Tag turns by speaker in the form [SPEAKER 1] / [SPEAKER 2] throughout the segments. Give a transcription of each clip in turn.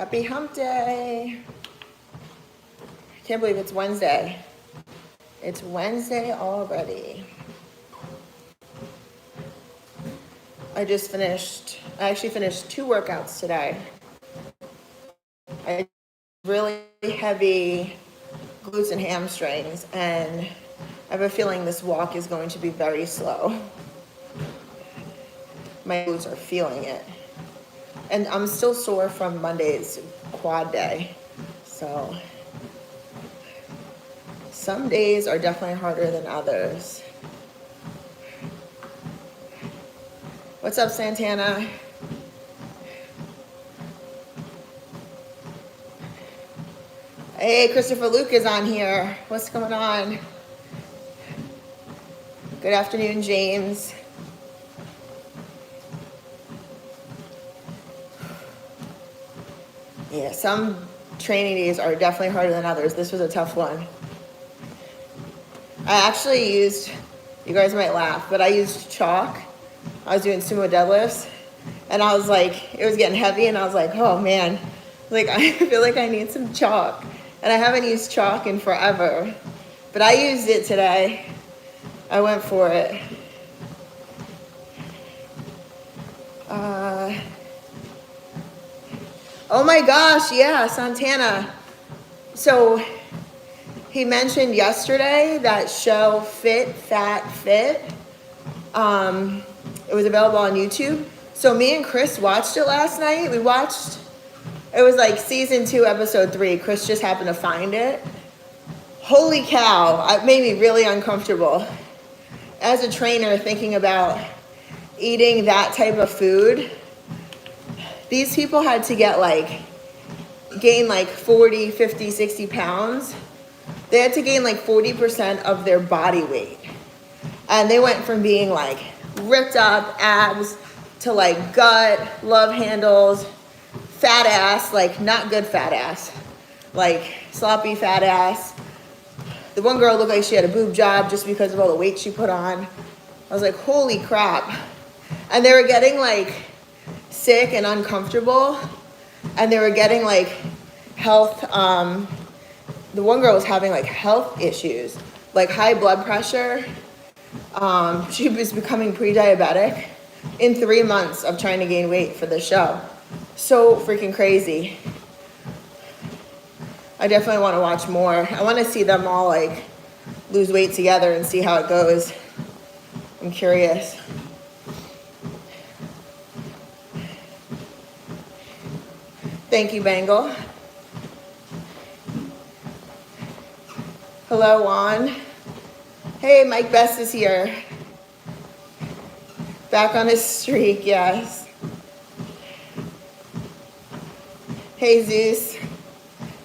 [SPEAKER 1] Happy hump day. Can't believe it's Wednesday. It's Wednesday already. I actually finished 2 workouts today. I really heavy glutes and hamstrings, and I have a feeling this walk is going to be very slow. My glutes are feeling it. And I'm still sore from Monday's quad day. So some days are definitely harder than others. What's up, Santana? Hey, Christopher Luke is on here. What's going on? Good afternoon, James. Yeah, some training days are definitely harder than others. This was a tough one. I actually used, you guys might laugh, but I used chalk. I was doing sumo deadlifts, and I was like, it was getting heavy, and I was like, oh man, like I feel like I need some chalk. And I haven't used chalk in forever, but I used it today. I went for it. Oh my gosh, yeah, Santana. So he mentioned yesterday that show Fit, Fat, Fit. It was available on YouTube. So me and Chris watched it last night. It was like season 2, episode 3. Chris just happened to find it. Holy cow, it made me really uncomfortable. As a trainer, thinking about eating that type of food, these people had to gain like 40, 50, 60 pounds. They had to gain like 40% of their body weight. And they went from being like ripped up abs to like gut, love handles, fat ass, like not good fat ass, like sloppy fat ass. The one girl looked like she had a boob job just because of all the weight she put on. I was like, holy crap. And they were getting like sick and uncomfortable, and they were getting like health, the one girl was having like health issues, like high blood pressure. She was becoming pre-diabetic in 3 months of trying to gain weight for the show. So freaking crazy. I definitely want to watch more. I want to see them all like lose weight together and see how it goes. I'm curious. Thank you, Bengal. Hello, Juan. Hey, Mike Best is here. Back on his streak, yes. Hey, Zeus.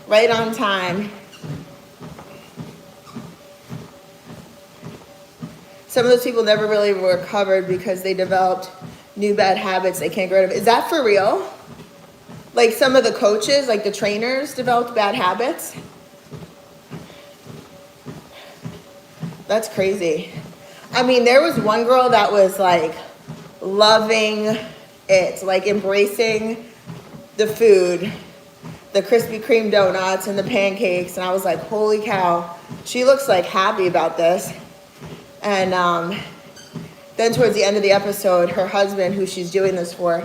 [SPEAKER 1] Right on time. Some of those people never really recovered because they developed new bad habits they can't get rid of. Is that for real? Like some of the coaches, like the trainers, developed bad habits? That's crazy. I mean, there was one girl that was like loving it, like embracing the food, the Krispy Kreme donuts and the pancakes. And I was like, holy cow, she looks like happy about this. And then towards the end of the episode, her husband, who she's doing this for,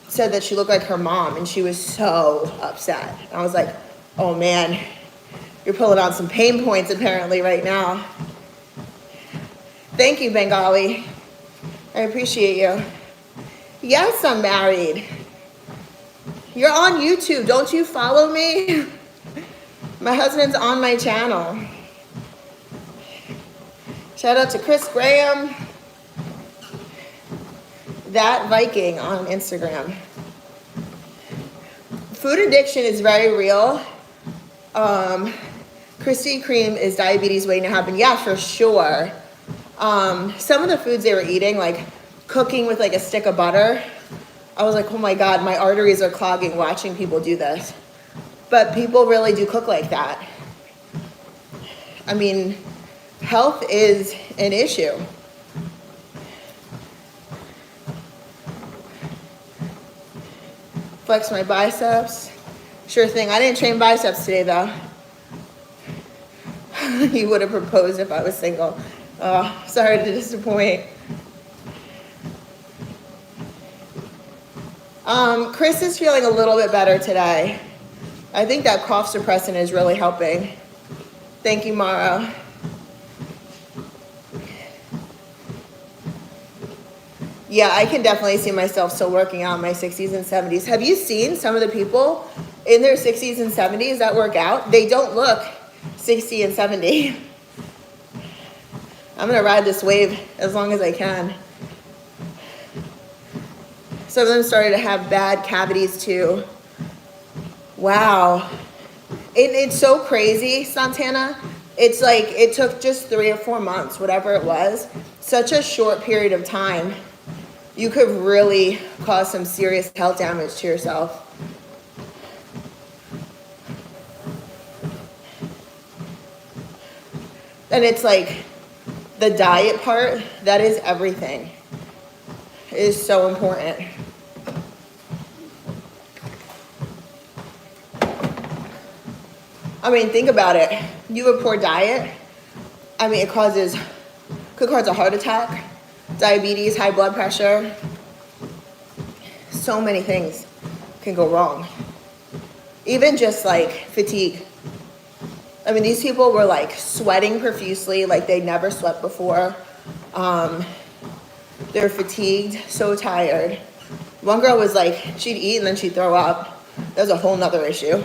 [SPEAKER 1] said that she looked like her mom, and she was so upset. And I was like, oh man, you're pulling on some pain points apparently right now. Thank you, Bengali. I appreciate you. Yes, I'm married. You're on YouTube. Don't you follow me? My husband's on my channel. Shout out to Chris Graham. That Viking on Instagram. Food addiction is very real. Krispy Kreme is diabetes waiting to happen. Yeah, for sure. Some of the foods they were eating, like cooking with like a stick of butter, I was like, oh my God, my arteries are clogging watching people do this. But people really do cook like that. I mean, health is an issue. Flex my biceps. Sure thing. I didn't train biceps today, though. He would have proposed if I was single. Oh, sorry to disappoint. Chris is feeling a little bit better today. I think that cough suppressant is really helping. Thank you, Mara. Yeah, I can definitely see myself still working out in my 60s and 70s. Have you seen some of the people in their 60s and 70s that work out? They don't look 60 and 70. I'm gonna ride this wave as long as I can. Some of them started to have bad cavities too. Wow. It's so crazy, Santana. It's like it took just 3 or 4 months, whatever it was, such a short period of time. You could really cause some serious health damage to yourself. And it's like the diet part, that is everything. It is so important. I mean, think about it. You have a poor diet. I mean, it could cause a heart attack, diabetes, high blood pressure. So many things can go wrong. Even just like fatigue. I mean, these people were like sweating profusely, like they never sweat before. They're fatigued, so tired. One girl was like, she'd eat and then she'd throw up. That was a whole nother issue.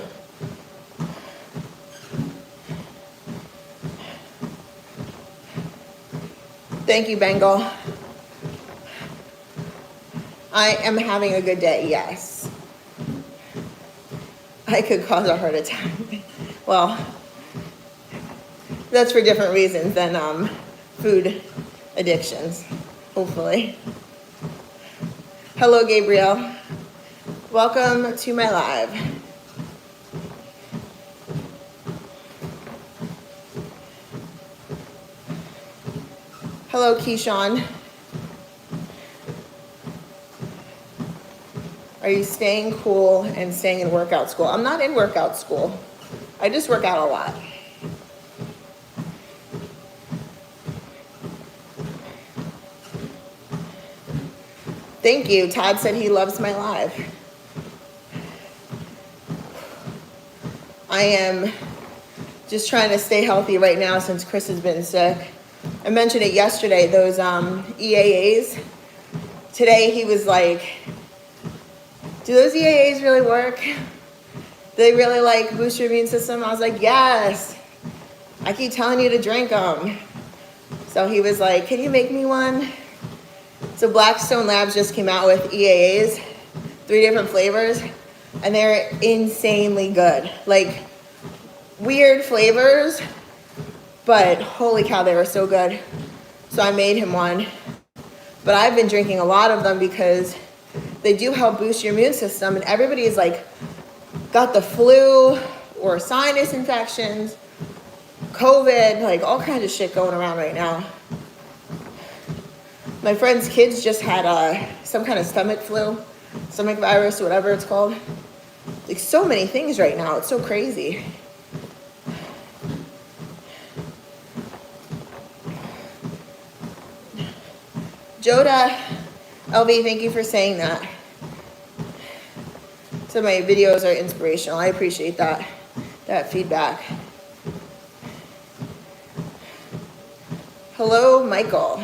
[SPEAKER 1] Thank you, Bengal. I am having a good day, yes. I could cause a heart attack. Well, that's for different reasons than food addictions, hopefully. Hello, Gabriel. Welcome to my live. Hello, Keyshawn. Are you staying cool and staying in workout school? I'm not in workout school. I just work out a lot. Thank you. Todd said he loves my live. I am just trying to stay healthy right now since Chris has been sick. I mentioned it yesterday, those EAAs. Today he was like, do those EAAs really work? Do they really like boost your immune system? I was like, yes. I keep telling you to drink them. So he was like, can you make me one? So Blackstone Labs just came out with EAAs, 3 different flavors, and they're insanely good. Like weird flavors, but holy cow, they were so good. So I made him one. But I've been drinking a lot of them because they do help boost your immune system, and everybody is like got the flu or sinus infections, COVID, like all kinds of shit going around right now. My friend's kids just had some kind of stomach flu, stomach virus, or whatever it's called. Like so many things right now. It's so crazy. Joda, LV, thank you for saying that. So my videos are inspirational. I appreciate that feedback. Hello, Michael.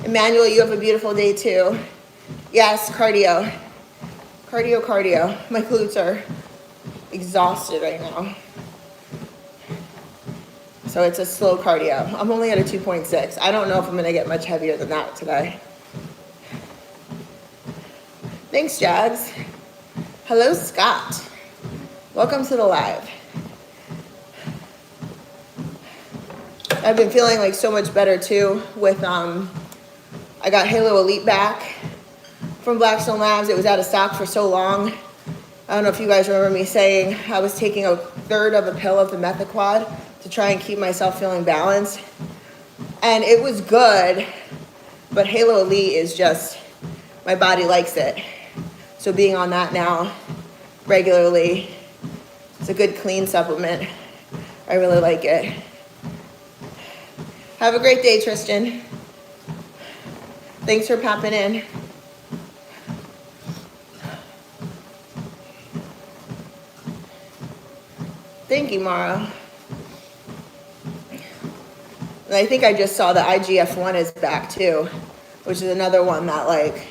[SPEAKER 1] Emmanuel, you have a beautiful day too. Yes, cardio. Cardio. My glutes are exhausted right now. So it's a slow cardio. I'm only at a 2.6. I don't know if I'm gonna get much heavier than that today. Thanks, Jags. Hello, Scott. Welcome to the live. I've been feeling like so much better too with, I got Halo Elite back from Blackstone Labs. It was out of stock for so long. I don't know if you guys remember me saying I was taking a third of a pill of the Methaquad to try and keep myself feeling balanced. And it was good, but Halo Elite is just, my body likes it. So being on that now regularly. It's a good clean supplement. I really like it. Have a great day, Tristan. Thanks for popping in. Thank you, Mara. And I think I just saw the IGF-1 is back too, which is another one that like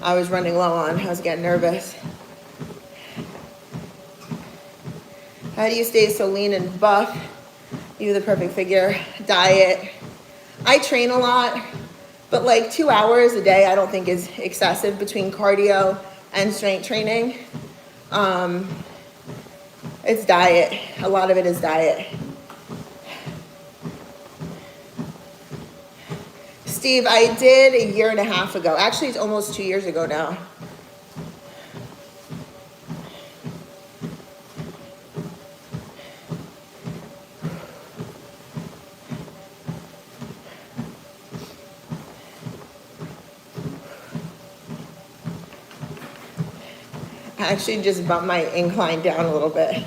[SPEAKER 1] I was running low on. I was getting nervous. How do you stay so lean and buff? You have the perfect figure. Diet. I train a lot, but like 2 hours a day I don't think is excessive between cardio and strength training. It's diet. A lot of it is diet. Steve, I did a year and a half ago. Actually, it's almost 2 years ago now. I actually just bumped my incline down a little bit.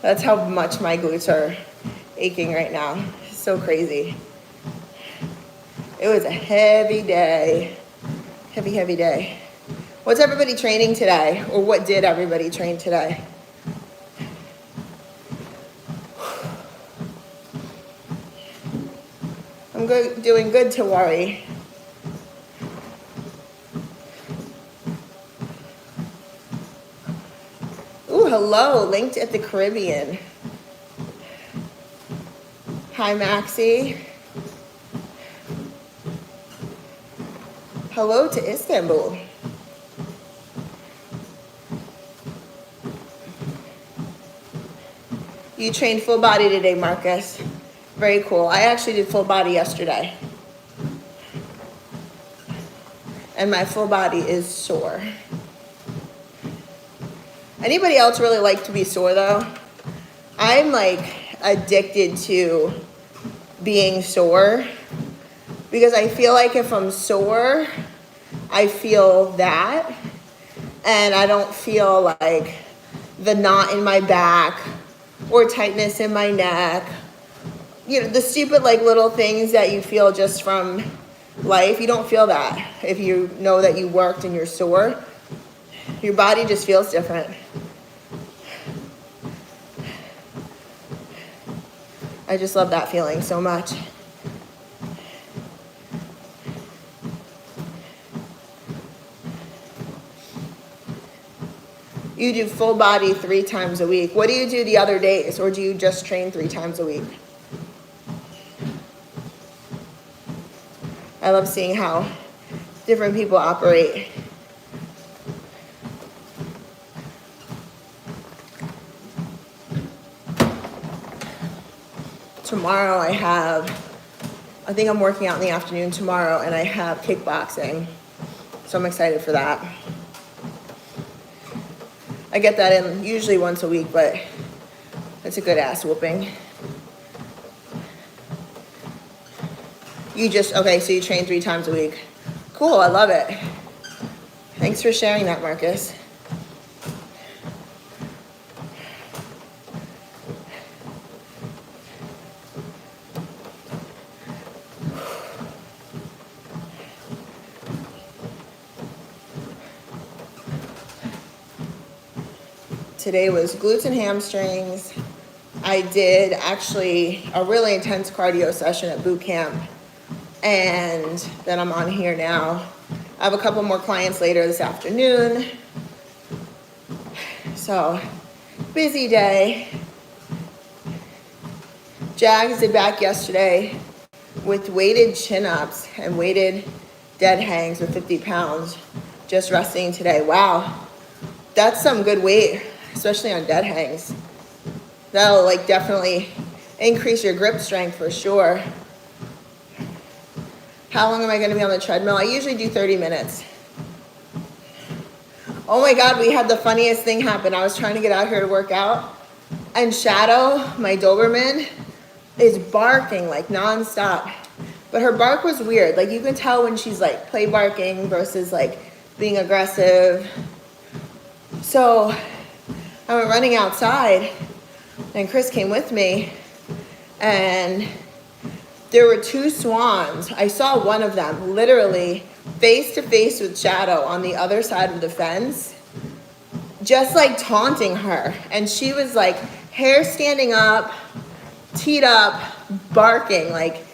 [SPEAKER 1] That's how much my glutes are aching right now. It's so crazy. It was a heavy day. Heavy day. What's everybody training today? Or what did everybody train today? I'm doing good, Tawari. Ooh, hello, linked at the Caribbean. Hi, Maxie. Hello to Istanbul. You trained full body today, Marcus. Very cool. I actually did full body yesterday. And my full body is sore. Anybody else really like to be sore though? I'm like addicted to being sore because I feel like if I'm sore, I feel that and I don't feel like the knot in my back or tightness in my neck. You know, the stupid like little things that you feel just from life, you don't feel that if you know that you worked and you're sore. Your body just feels different. I just love that feeling so much. You do full body 3 times a week. What do you do the other days, or do you just train 3 times a week? I love seeing how different people operate. Tomorrow I think I'm working out in the afternoon tomorrow, and I have kickboxing. So I'm excited for that. I get that in usually once a week, but it's a good ass whooping. Okay, so you train 3 times a week. Cool, I love it. Thanks for sharing that, Marcus. Today was glutes and hamstrings. I did actually a really intense cardio session at boot camp, and then I'm on here now. I have a couple more clients later this afternoon. So, busy day. Jags did back yesterday with weighted chin-ups and weighted dead hangs with 50 pounds. Just resting today. Wow, that's some good weight, especially on dead hangs. That'll like definitely increase your grip strength for sure. How long am I gonna be on the treadmill? I usually do 30 minutes. Oh my God, we had the funniest thing happen. I was trying to get out here to work out, and Shadow, my Doberman, is barking like nonstop. But her bark was weird. Like you can tell when she's like play barking versus like being aggressive. So I went running outside, and Chris came with me, and there were 2 swans. I saw one of them literally face to face with Shadow on the other side of the fence, just like taunting her. And she was like hair standing up, teed up, barking like,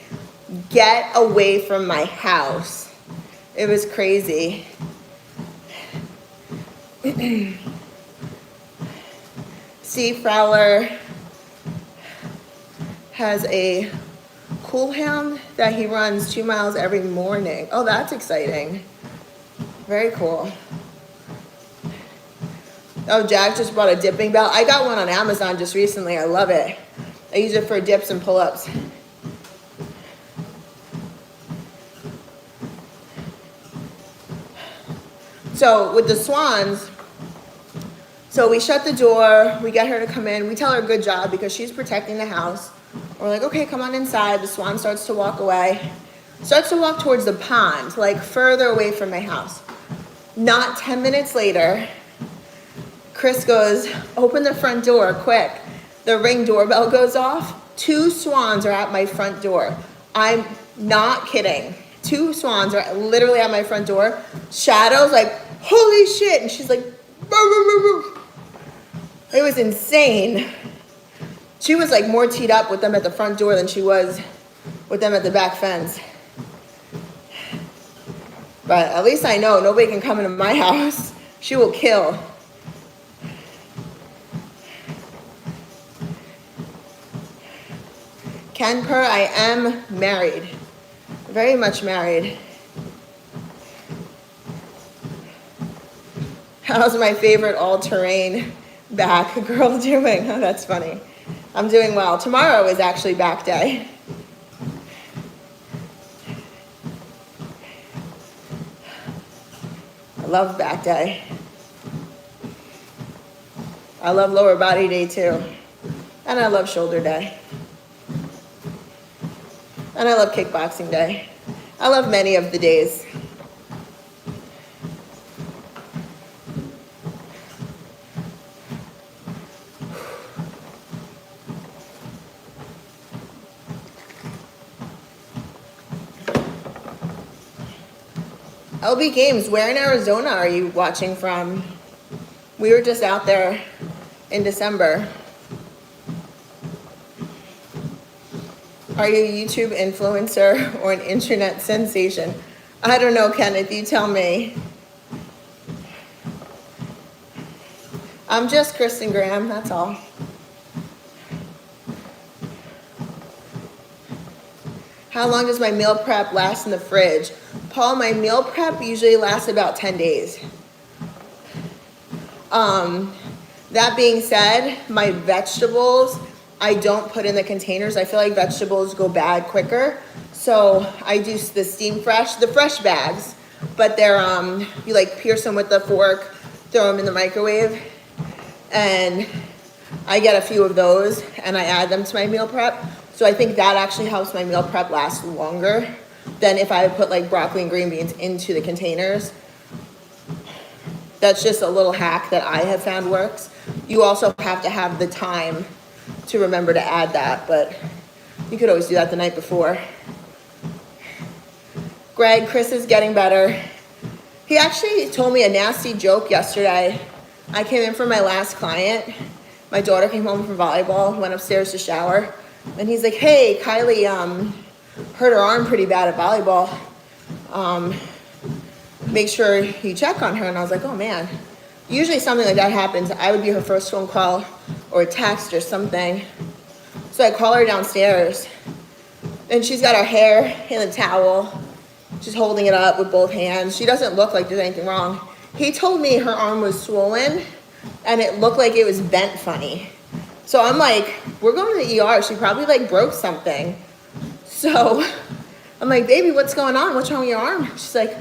[SPEAKER 1] get away from my house. It was crazy. Steve Fowler has a cool hound that he runs 2 miles every morning. Oh, that's exciting. Very cool. Oh, Jack just bought a dipping bell. I got one on Amazon just recently. I love it. I use it for dips and pull-ups. So with the swans, so we shut the door, we get her to come in, we tell her good job because she's protecting the house. We're like, okay, come on inside. The swan starts to walk away, starts to walk towards the pond, like further away from my house. Not 10 minutes later, Chris goes, open the front door quick. The Ring doorbell goes off. 2 swans are at my front door. I'm not kidding. 2 swans are literally at my front door. Shadow's like, holy shit. And she's like, boo, boo, boo, boo. It was insane. She was like more teed up with them at the front door than she was with them at the back fence. But at least I know nobody can come into my house. She will kill. Ken Kerr, I am married. Very much married. How's my favorite all-terrain back girl doing? Oh, that's funny. I'm doing well. Tomorrow is actually back day. I love back day. I love lower body day too. And I love shoulder day. And I love kickboxing day. I love many of the days. LB Games, where in Arizona are you watching from? We were just out there in December. Are you a YouTube influencer or an internet sensation? I don't know, Kenneth, you tell me. I'm just Kristen Graham, that's all. How long does my meal prep last in the fridge? Paul, my meal prep usually lasts about 10 days. That being said, my vegetables, I don't put in the containers. I feel like vegetables go bad quicker. So I do the steam fresh, the fresh bags, but they're, you like pierce them with the fork, throw them in the microwave, and I get a few of those and I add them to my meal prep. So I think that actually helps my meal prep last longer than if I put like broccoli and green beans into the containers. That's just a little hack that I have found works. You also have to have the time to remember to add that, but you could always do that the night before. Greg, Chris is getting better. He actually told me a nasty joke yesterday. I came in for my last client. My daughter came home from volleyball, went upstairs to shower, and he's like, hey, Kylie hurt her arm pretty bad at volleyball. Make sure you check on her. And I was like, oh man. Usually something like that happens, I would be her first phone call or a text or something. So I call her downstairs and she's got her hair in a towel. She's holding it up with both hands. She doesn't look like there's anything wrong. He told me her arm was swollen and it looked like it was bent funny. So I'm like, we're going to the ER. She probably like broke something. So I'm like, baby, what's going on? What's wrong with your arm? She's like,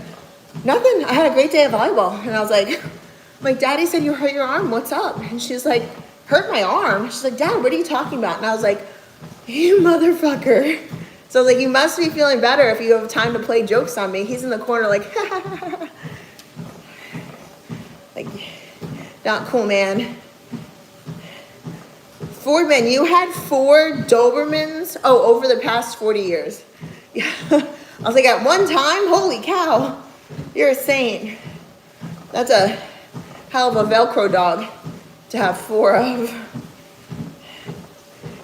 [SPEAKER 1] nothing. I had a great day at volleyball. And I was like, Daddy said you hurt your arm. What's up? And she's like, hurt my arm. She's like, Dad, what are you talking about? And I was like, you motherfucker. So I was like, you must be feeling better if you have time to play jokes on me. He's in the corner like, like, not cool, man. Fordman, you had 4 Dobermans? Oh, over the past 40 years. Yeah. I was like, at one time? Holy cow. You're a saint. That's a hell of a Velcro dog to have 4 of.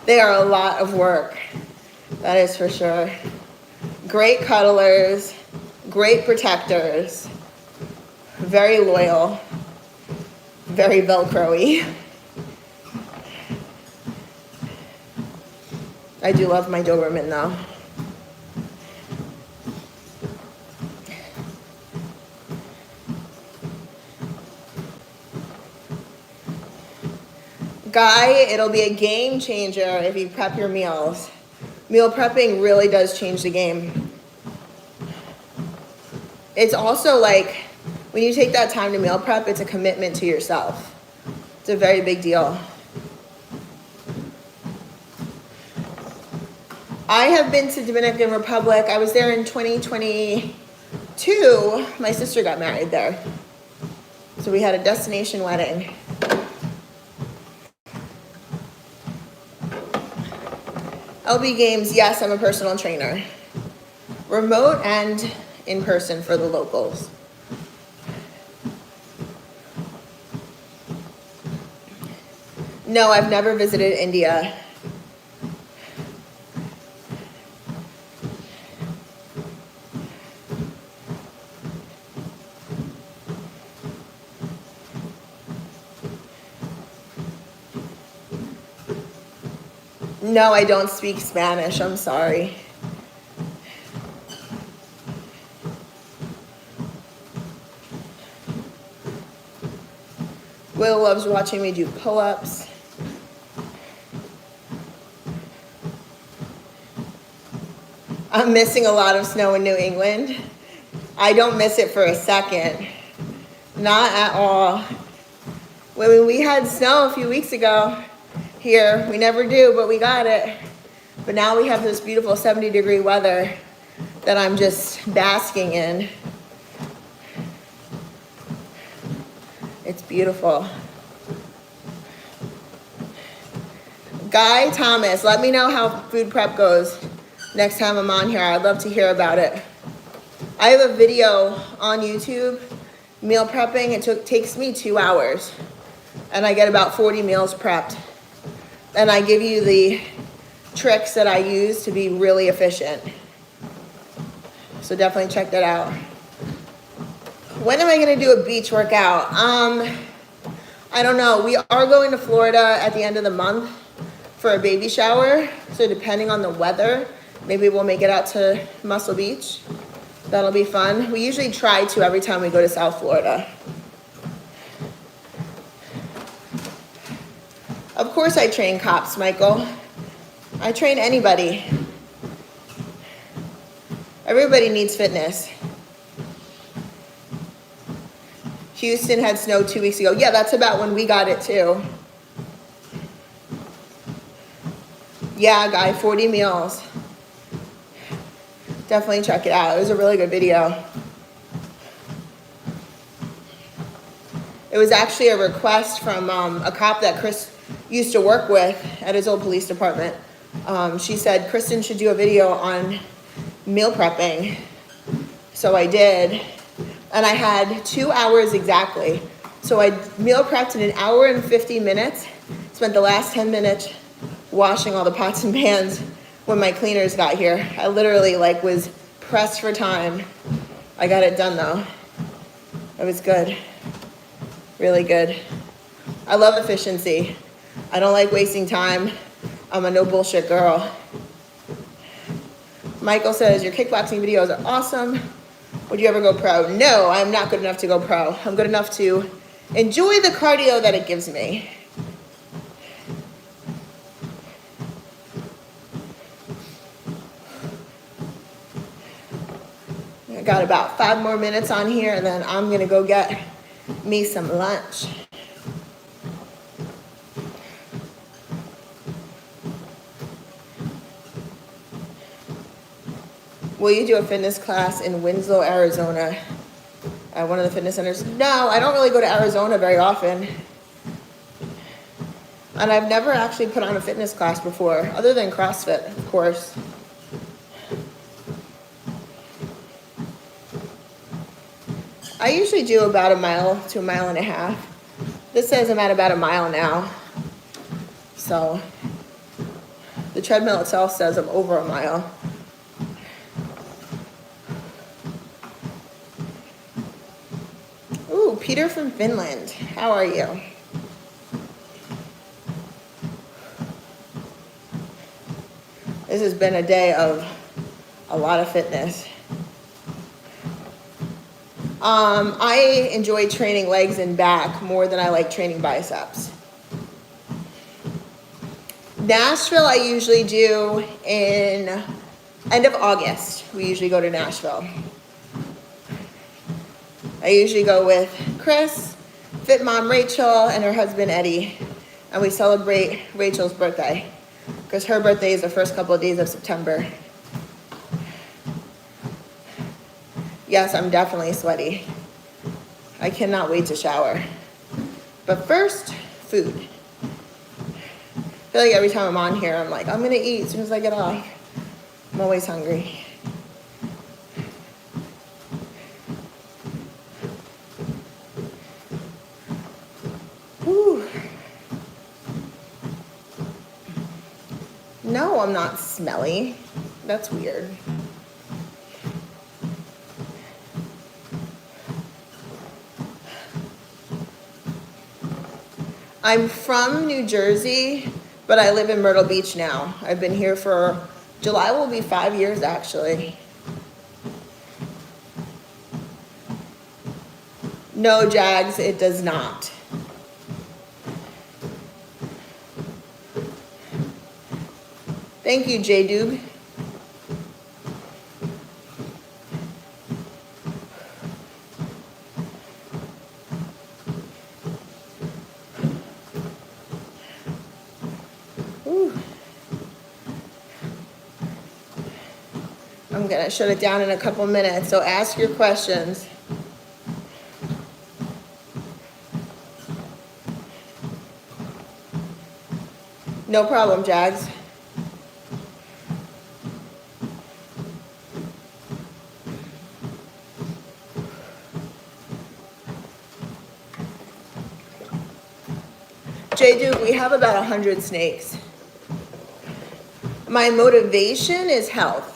[SPEAKER 1] They are a lot of work. That is for sure. Great cuddlers, great protectors, very loyal, very Velcro-y. I do love my Doberman though. Guy, it'll be a game changer if you prep your meals. Meal prepping really does change the game. It's also like, when you take that time to meal prep, it's a commitment to yourself. It's a very big deal. I have been to Dominican Republic. I was there in 2022. My sister got married there. So we had a destination wedding. LB Games, yes, I'm a personal trainer. Remote and in person for the locals. No, I've never visited India. No, I don't speak Spanish, I'm sorry. Will loves watching me do pull-ups. I'm missing a lot of snow in New England. I don't miss it for a second. Not at all. When we had snow a few weeks ago here, we never do, but we got it. But now we have this beautiful 70-degree weather that I'm just basking in. It's beautiful. Guy Thomas, let me know how food prep goes next time I'm on here. I'd love to hear about it. I have a video on YouTube, meal prepping. It takes me 2 hours, and I get about 40 meals prepped. And I give you the tricks that I use to be really efficient. So definitely check that out. When am I gonna do a beach workout? I don't know. We are going to Florida at the end of the month for a baby shower. So depending on the weather, maybe we'll make it out to Muscle Beach. That'll be fun. We usually try to every time we go to South Florida. Of course I train cops, Michael. I train anybody. Everybody needs fitness. Houston had snow 2 weeks ago. Yeah, that's about when we got it too. Yeah, Guy, 40 meals. Definitely check it out. It was a really good video. It was actually a request from a cop that Chris used to work with at his old police department. She said Kristen should do a video on meal prepping. So I did. And I had 2 hours exactly. So I meal prepped in 1 hour and 50 minutes. Spent the last 10 minutes washing all the pots and pans when my cleaners got here. I literally was pressed for time. I got it done though. It was good. Really good. I love efficiency. I don't like wasting time. I'm a no bullshit girl. Michael says, your kickboxing videos are awesome. Would you ever go pro? No, I'm not good enough to go pro. I'm good enough to enjoy the cardio that it gives me. I got about 5 more minutes on here, and then I'm gonna go get me some lunch. Will you do a fitness class in Winslow, Arizona? At one of the fitness centers? No, I don't really go to Arizona very often. And I've never actually put on a fitness class before, other than CrossFit, of course. I usually do about a mile to a mile and a half. This says I'm at about a mile now. So the treadmill itself says I'm over a mile. Ooh, Peter from Finland. How are you? This has been a day of a lot of fitness. I enjoy training legs and back more than I like training biceps. Nashville, I usually do in end of August. We usually go to Nashville. I usually go with Chris, fit mom Rachel, and her husband Eddie, and we celebrate Rachel's birthday because her birthday is the first couple of days of September. Yes, I'm definitely sweaty. I cannot wait to shower. But first, food. I feel like every time I'm on here, I'm like, I'm gonna eat as soon as I get off. I'm always hungry. Whew. No, I'm not smelly. That's weird. I'm from New Jersey, but I live in Myrtle Beach now. I've been here for, July will be 5 years actually. No, Jags, it does not. Thank you, J-Doob. I'm gonna shut it down in a couple minutes, so ask your questions. No problem, Jags. J-Duke, we have about 100 snakes. My motivation is health.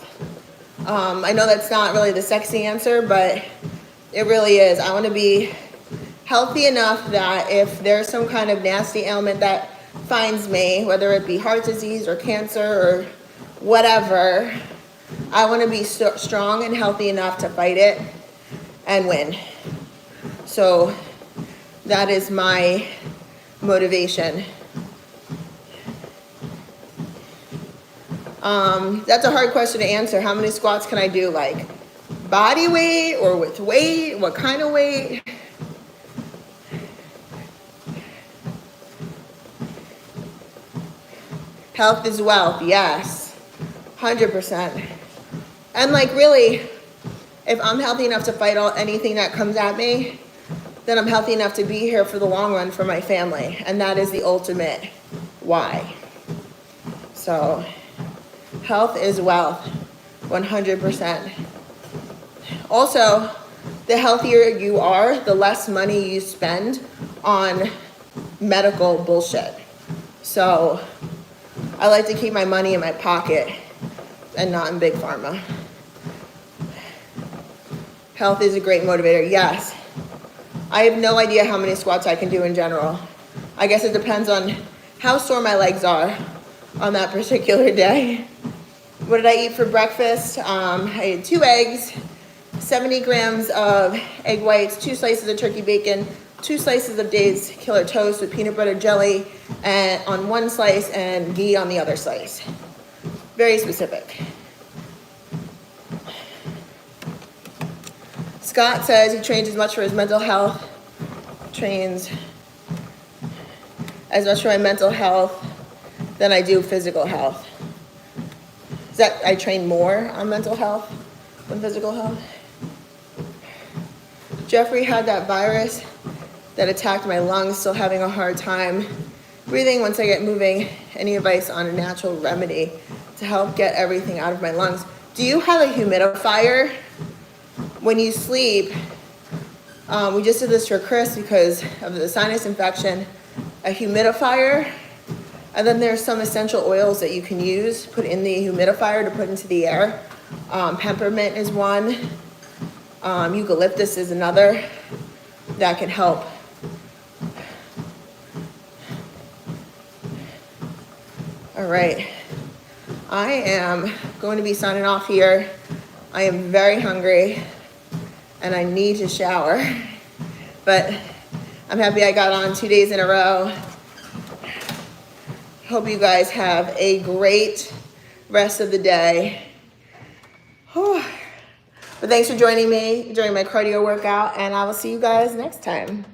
[SPEAKER 1] I know that's not really the sexy answer, but it really is. I want to be healthy enough that if there's some kind of nasty ailment that finds me, whether it be heart disease or cancer or whatever, I want to be strong and healthy enough to fight it and win. So that is my motivation. That's a hard question to answer. How many squats can I do? Like body weight or with weight? What kind of weight? Health is wealth, yes, 100%. And like really, if I'm healthy enough to fight anything that comes at me, then I'm healthy enough to be here for the long run for my family. And that is the ultimate why. So health is wealth, 100%. Also, the healthier you are, the less money you spend on medical bullshit. So I like to keep my money in my pocket and not in big pharma. Health is a great motivator, yes. I have no idea how many squats I can do in general. I guess it depends on how sore my legs are on that particular day. What did I eat for breakfast? I ate 2 eggs, 70 grams of egg whites, 2 slices of turkey bacon, 2 slices of Dave's Killer Toast with peanut butter jelly and on one slice and ghee on the other slice. Very specific. Scott says he trains as much for his mental health, trains as much for my mental health than I do physical health. Is that I train more on mental health than physical health? Jeffrey had that virus that attacked my lungs, still having a hard time breathing once I get moving. Any advice on a natural remedy to help get everything out of my lungs? Do you have a humidifier when you sleep? We just did this for Chris because of the sinus infection. A humidifier, and then there's some essential oils that you can use, put in the humidifier to put into the air. Peppermint is one. Eucalyptus is another that can help. All right, I am going to be signing off here. I am very hungry and I need to shower, but I'm happy I got on 2 days in a row. Hope you guys have a great rest of the day. But thanks for joining me during my cardio workout, and I will see you guys next time.